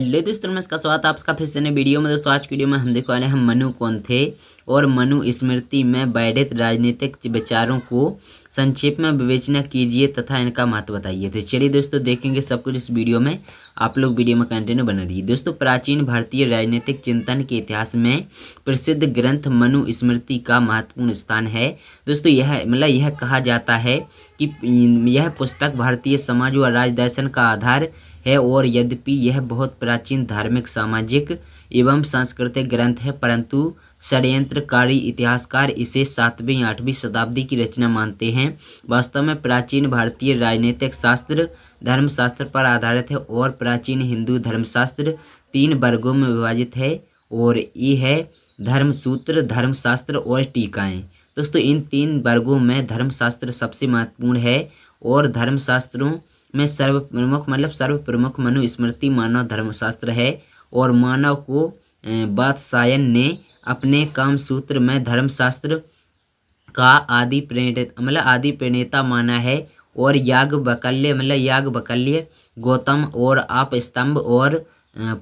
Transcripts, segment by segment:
Hello दोस्तों, नमस्कार। स्वागत है आपका फिर से नए वीडियो में। दोस्तों आज की वीडियो में हम देखने वाले हैं मनु कौन थे और मनु स्मृति में वैदिक राजनीतिक विचारों को संक्षेप में विवेचना कीजिए तथा इनका महत्व बताइए। तो चलिए दोस्तों देखेंगे सब कुछ इस वीडियो में। आप लोग वीडियो में कंटिन्यू बना रहिए। दोस्तों प्राचीन भारतीय राजनीतिक चिंतन के इतिहास में प्रसिद्ध ग्रंथ मनु स्मृति का महत्वपूर्ण स्थान है। दोस्तों यह कहा जाता है कि यह पुस्तक भारतीय समाज व राज दर्शन का आधार है और यद्यपि यह बहुत प्राचीन धार्मिक, सामाजिक एवं सांस्कृतिक ग्रंथ है, परंतु षड्यंत्रकारी इतिहासकार इसे 7वीं-8वीं शताब्दी की रचना मानते हैं। वास्तव में प्राचीन भारतीय राजनीतिक शास्त्र धर्मशास्त्र पर आधारित है और प्राचीन हिंदू धर्मशास्त्र 3 वर्गों में विभाजित है और ये है धर्मसूत्र, धर्मशास्त्र और टीकाएं। दोस्तों इन 3 वर्गों में धर्मशास्त्र सबसे महत्वपूर्ण है और धर्मशास्त्रों में सर्वप्रमुख मनु स्मृति मानव धर्मशास्त्र है और मानव को वात्स्यायन ने अपने कामसूत्र में धर्मशास्त्र का आदि प्रणेता माना है और याज्ञवल्क्य, गौतम और आपस्तंभ और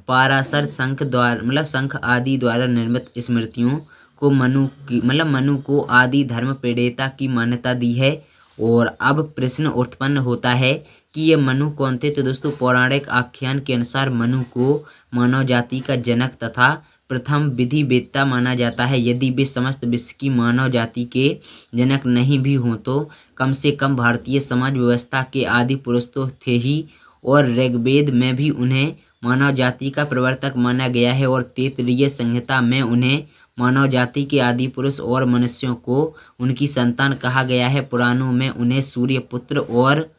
पाराशर शंख आदि द्वारा निर्मित स्मृतियों को मनु को आदि धर्म प्रणेता की मान्यता दी है। और अब प्रश्न उत्पन्न होता है कि ये मनु कौन थे। तो दोस्तों पौराणिक आख्यान के अनुसार मनु को मानव जाति का जनक तथा प्रथम विधि वेत्ता माना जाता है। यदि वे समस्त विश्व की मानव जाति के जनक नहीं भी हों तो कम से कम भारतीय समाज व्यवस्था के आदि पुरुष तो थे ही और ऋग्वेद में भी उन्हें मानव जाति का प्रवर्तक माना गया है और तैत्तिरीय संहिता में उन्हें मानव जाति के आदि पुरुष और मनुष्यों को उनकी संतान कहा गया है। पुराणों में उन्हें सूर्यपुत्र और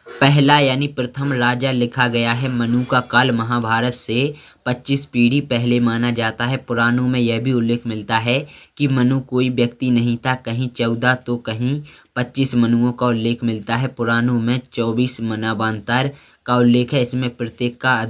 पहला यानी प्रथम राजा लिखा गया है। मनु का काल महाभारत से 25 पीढ़ी पहले माना जाता है। पुराणों में यह भी उल्लेख मिलता है कि मनु कोई व्यक्ति नहीं था, कहीं 14 तो कहीं 25 मनुओं का उल्लेख मिलता है। पुराणों में 24 मन्वंतर का उल्लेख है। इसमें प्रत्येक का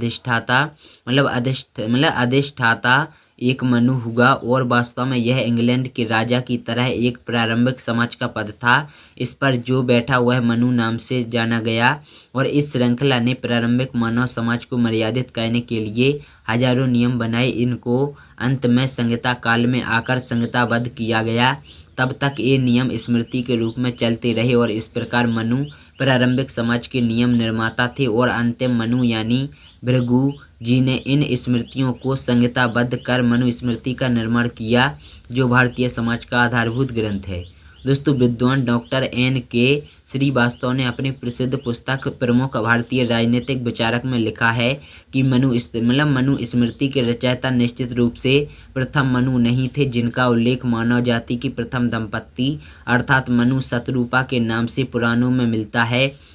अधिष्ठाता एक मनु हुआ और वास्तव में यह इंग्लैंड के राजा की तरह एक प्रारंभिक समाज का पद था। इस पर जो बैठा वह मनु नाम से जाना गया और इस श्रृंखला ने प्रारंभिक मानव समाज को मर्यादित करने के लिए हजारों नियम बनाए। इनको अंत में संहिता काल में आकर संहिताबद्ध किया गया। तब तक ये नियम स्मृति के रूप में चलते रहे और इस प्रकार मनु प्रारंभिक समाज के नियम निर्माता थे और अंतिम मनु यानी भृगु जी ने इन स्मृतियों को संहिताबद्ध कर मनु स्मृति का निर्माण किया, जो भारतीय समाज का आधारभूत ग्रंथ है। दोस्तों विद्वान डॉक्टर N.K. श्रीवास्तव ने अपनी प्रसिद्ध पुस्तक प्रमुख भारतीय राजनीतिक विचारक में लिखा है कि मनु स्मृति के रचयिता निश्चित रूप से प्रथम मनु नहीं थे, जिनका उल्लेख मानव जाति की प्रथम दंपत्ति अर्थात मनु शतरूपा के नाम से पुराणों में मिलता है।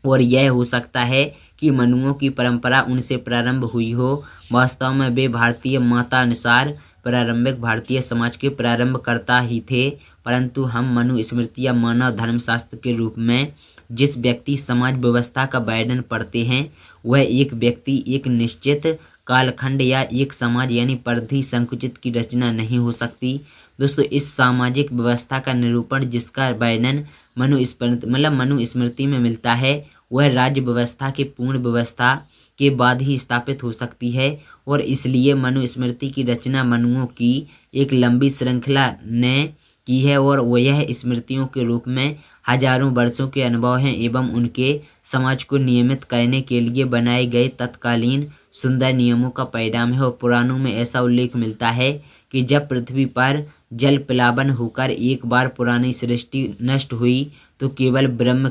और यह हो सकता है कि मनुओं की परंपरा उनसे प्रारंभ हुई हो। वास्तव में वे भारतीय मतानुसार प्रारंभिक भारतीय समाज के प्रारंभकर्ता ही थे, परंतु हम मनु स्मृति या मानव धर्मशास्त्र के रूप में जिस व्यक्ति समाज व्यवस्था का वर्णन पढ़ते हैं वह एक व्यक्ति एक निश्चित कालखंड या एक समाज यानी परिधि संकुचित की रचना नहीं हो सकती। दोस्तों इस सामाजिक व्यवस्था का निरूपण जिसका वर्णन मनु स्मृति में मिलता है वह राज्य व्यवस्था के पूर्ण व्यवस्था के बाद ही स्थापित हो सकती है और इसलिए मनु स्मृति की रचना मनुओं की एक लंबी श्रृंखला ने की है और वह यह स्मृतियों के रूप में हजारों वर्षों के अनुभव हैं एवं उनके समाज को नियमित करने के लिए बनाए गए तत्कालीन सुंदर नियमों का परिणाम है। और पुराणों में ऐसा उल्लेख मिलता है कि जब पृथ्वी पर जल प्लावन होकर एक बार पुरानी सृष्टि नष्ट हुई तो केवल ब्रह्मा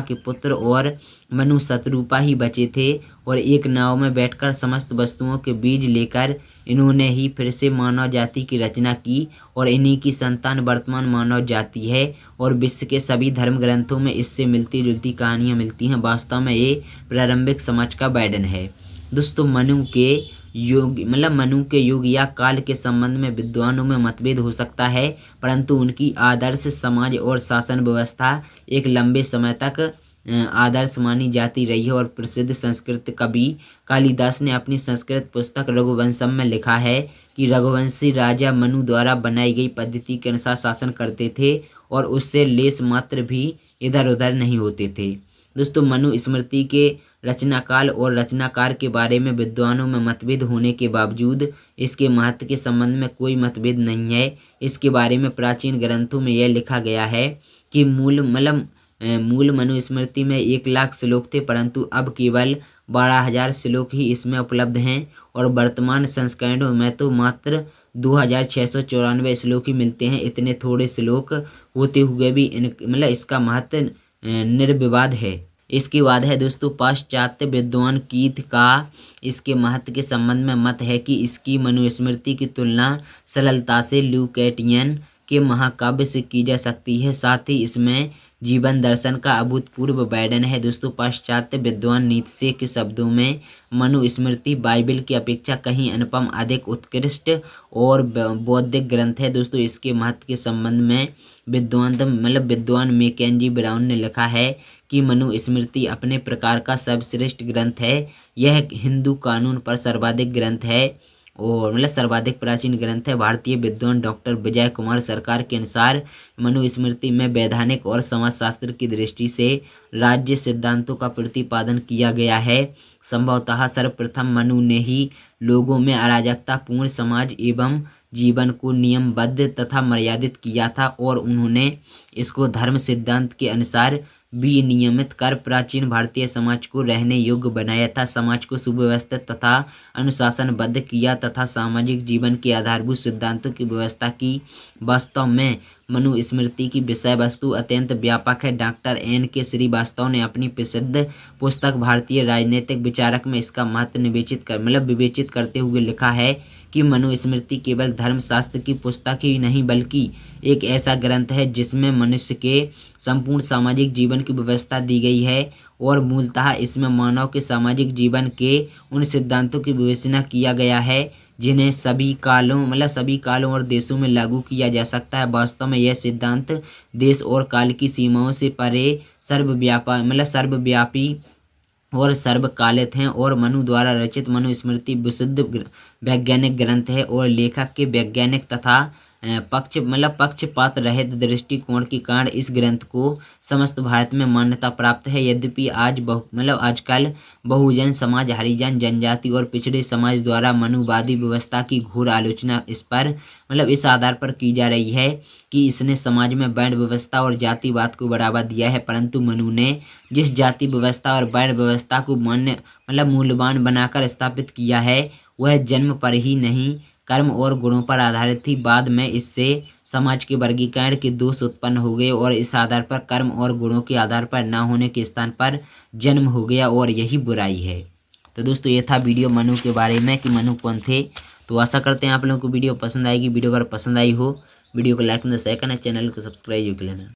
के पुत्र और मनु शतरूपा ही बचे थे और एक नाव में बैठकर समस्त वस्तुओं के बीज लेकर इन्होंने ही फिर से मानव जाति की रचना की और इन्हीं की संतान वर्तमान मानव जाति है और विश्व के सभी धर्म ग्रंथों में इससे मिलती जुलती कहानियाँ मिलती हैं। वास्तव में ये प्रारंभिक समाज का वर्णन है। दोस्तों मनु के युग या काल के संबंध में विद्वानों में मतभेद हो सकता है, परंतु उनकी आदर्श समाज और शासन व्यवस्था एक लंबे समय तक आदर्श मानी जाती रही है। और प्रसिद्ध संस्कृत कवि कालिदास ने अपनी संस्कृत पुस्तक रघुवंशम में लिखा है कि रघुवंशी राजा मनु द्वारा बनाई गई पद्धति के अनुसार शासन करते थे और उससे लेस मात्र भी इधर उधर नहीं होते थे। दोस्तों मनु स्मृति के रचनाकाल और रचनाकार के बारे में विद्वानों में मतभेद होने के बावजूद इसके महत्व के संबंध में कोई मतभेद नहीं है। इसके बारे में प्राचीन ग्रंथों में यह लिखा गया है कि मूल मनुस्मृति में 1,00,000 श्लोक थे, परंतु अब केवल 12,000 श्लोक ही इसमें उपलब्ध हैं और वर्तमान संस्करणों में तो मात्र 2,694 श्लोक ही मिलते हैं। इतने थोड़े श्लोक होते हुए भी इसका महत्व निर्विवाद है। इसके बाद है दोस्तों पाश्चात्य विद्वान कीथ का इसके महत्व के संबंध में मत है कि इसकी मनुस्मृति की तुलना सरलता से ल्यूकेटियन के महाकाव्य से की जा सकती है। साथ ही इसमें जीवन दर्शन का अभूतपूर्व वर्णन है। दोस्तों पाश्चात्य विद्वान नीत्शे के शब्दों में मनुस्मृति बाइबल की अपेक्षा कहीं अनुपम, अधिक उत्कृष्ट और बौद्धिक ग्रंथ है। दोस्तों इसके महत्व के संबंध में विद्वान मैकेंजी ब्राउन ने लिखा है कि मनुस्मृति अपने प्रकार का सर्वश्रेष्ठ ग्रंथ है। यह हिंदू कानून पर सर्वाधिक ग्रंथ है और सर्वाधिक प्राचीन ग्रंथ है। भारतीय विद्वान डॉक्टर विजय कुमार सरकार के अनुसार मनुस्मृति में वैधानिक और समाजशास्त्र की दृष्टि से राज्य सिद्धांतों का प्रतिपादन किया गया है। संभवतः सर्वप्रथम मनु ने ही लोगों में अराजकता पूर्ण समाज एवं जीवन को नियमबद्ध तथा मर्यादित किया था और उन्होंने इसको धर्म सिद्धांत के अनुसार विनियमित कर प्राचीन भारतीय समाज को रहने योग्य बनाया था। समाज को सुव्यवस्थित तथा अनुशासनबद्ध किया तथा सामाजिक जीवन के आधारभूत सिद्धांतों की व्यवस्था की। वास्तव में मनुस्मृति की विषय वस्तु अत्यंत व्यापक है। डॉक्टर एन के श्रीवास्तव ने अपनी प्रसिद्ध पुस्तक भारतीय राजनीतिक विचारक में इसका महत्व विवेचित करते हुए लिखा है कि मनुस्मृति केवल धर्मशास्त्र की पुस्तक ही नहीं बल्कि एक ऐसा ग्रंथ है जिसमें मनुष्य के संपूर्ण सामाजिक जीवन की व्यवस्था दी गई है और मूलतः इसमें मानव के सामाजिक जीवन के उन सिद्धांतों की विवेचना किया गया है जिन्हें सभी कालों और देशों में लागू किया जा सकता है। वास्तव में यह सिद्धांत देश और काल की सीमाओं से परे सर्वव्यापी और सर्वकालिक हैं और मनु द्वारा रचित मनुस्मृति विशुद्ध वैज्ञानिक ग्रंथ है और लेखक के वैज्ञानिक तथा पक्षपात रहित दृष्टिकोण के कारण इस ग्रंथ को समस्त भारत में मान्यता प्राप्त है। यद्यपि आजकल बहुजन समाज, हरिजन जनजाति और पिछड़े समाज द्वारा मनुवादी व्यवस्था की घोर आलोचना इस आधार पर की जा रही है कि इसने समाज में वर्ण व्यवस्था और जातिवाद को बढ़ावा दिया है, परंतु मनु ने जिस जाति व्यवस्था और वर्ण व्यवस्था को मूल्यवान बनाकर स्थापित किया है वह जन्म पर ही नहीं कर्म और गुणों पर आधारित थी। बाद में इससे समाज के वर्गीकरण के दोष उत्पन्न हो गए और इस आधार पर कर्म और गुणों के आधार पर न होने के स्थान पर जन्म हो गया और यही बुराई है। तो दोस्तों ये था वीडियो मनु के बारे में कि मनु कौन थे। तो आशा करते हैं आप लोगों को वीडियो पसंद आएगी। वीडियो अगर पसंद आई हो वीडियो को लाइक करना, शेयर करना, चैनल को सब्सक्राइब कर लेना।